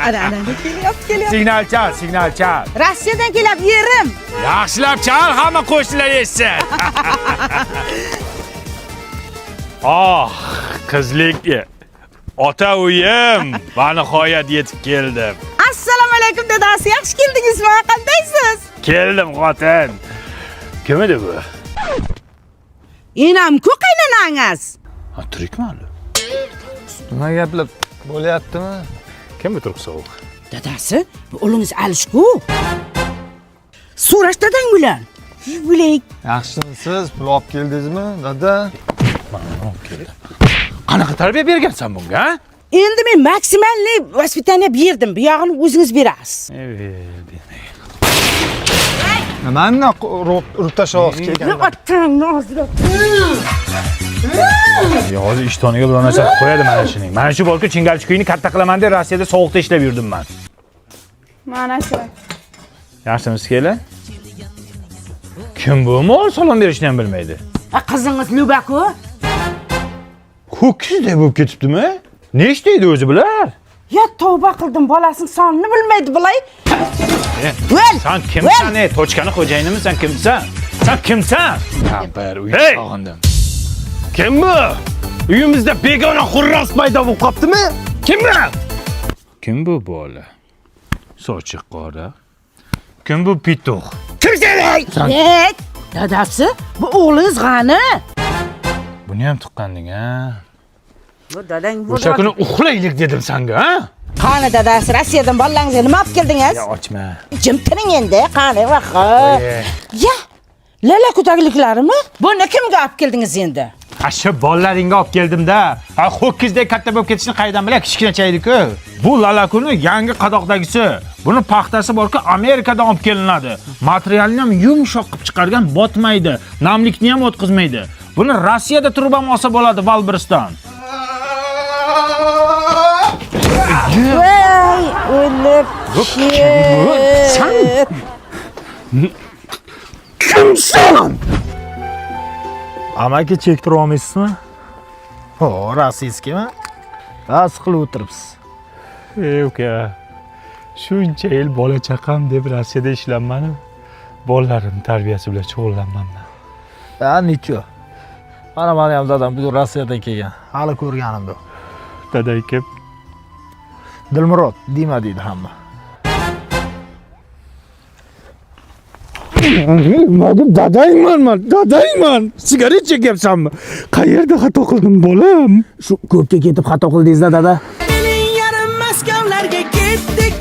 Ana, kelyapti. Signal chal. Rossiyadan kelyapti, yerim. Yaxshilab chal, hamma qo'shnilar eshitsin. Qizlik. Ota uyim, va nihoyat yetib keldim. Assalomu alaykum dadasi, yaxshi keldingizmi? Qandaysiz? Keldim xotin. Kim edi bu? Enam-ku qaynonangiz. Ha, tirikmi hali? Nima gaplar bo'layaptimi? Kim bu turq sovuq? Dadasi, bu o'g'lingiz Alishku. So'rash dadang bilan. Bilay. Yaxshimisiz? Pul olib keldingizmi, dada? Mana olib keldim. Qanaqa tarbiya bergansan bunga, ha? Endi men maksimalniy vaspitaniya berdim. Bu yog'ini o'zingiz berasiz. Nimani urib tashlab kelgan? Otangni ozdirib. Hozir ishtoniga bo'lmasa qo'yadi mana shuning. Mana shu bolka chingalchikuyni katta qilaman deb Rossiyada sovuqda ishlab yurdim men. Mana shu. Yaxshimisiz kela? Kim bu? Mol salom berishni ham bilmaydi. Qizingiz Lubaku? Ho'kizdek bo'lib ketibdimi? Ne ishlaydi o'zi bular? Ya tavba qildim, bolasining sonini bilmaydi bilay. Sen kimsan? Tochkani xo'jayinimi? Sen kimsan? Sen kimsan? Kampir uy Hey! sog'indim. Kim bu? Uyimizda begona xurras paydo bo'lib qoptimi? Kim bu? Kim bu bola? Sochi qora. Kim bu pituq? Kimsan? Dadasi, bu o'g'lingiz qani? Buni ham tuqqanding, ha? Bu dadang bu. O'sha kuni uxlaylik dedim senga, ha? Qani dadasi, Rossiyadan bolalaringizga nima olib keldingiz? Ya ochma. Jim tiring endi, qani vaqa. Ya, lala ko'tagiliklarimi? Buni kimga olib keldingiz endi? Shu bolalaringga olib keldim-da. Ha, ho'kizdek katta bo'lib ketishini qaydan bilay, kichkinachaydi-ku. Bu lalakuni yangi qadoqdagisi. Buni paxtasi borku Amerikadan olib kelinadi. Materialni ham yumshoq qilib chiqargan, botmaydi, namlikni ham o'tkazmaydi. Buni Rossiyada turib ham olsa bo'ladi, Valbriston. Voy, o'lib. Sen kimsan? Amaki chektira olmaysizmi? Ho, rossiyskimi? Bas qilib o'tiribsiz. Ey uka. Shuncha yil bola chaqam deb Rossiyada ishlanmadim. Bolalarim tarbiyasi bilan shug'ullanmanman. Ha, nicho. Mana ham dadam bu Rossiyadan kelgan. Hali ko'rganim yo'q. Daday kim? Dilmurod, Dima deydi hamma. Dadayman. Sigaret chekyapsanmi? Qayerda xato qildim bolam? Shu ko'pga ketib xato qildingiz-da, dada. Mening yarim Maskovlarga ketdik.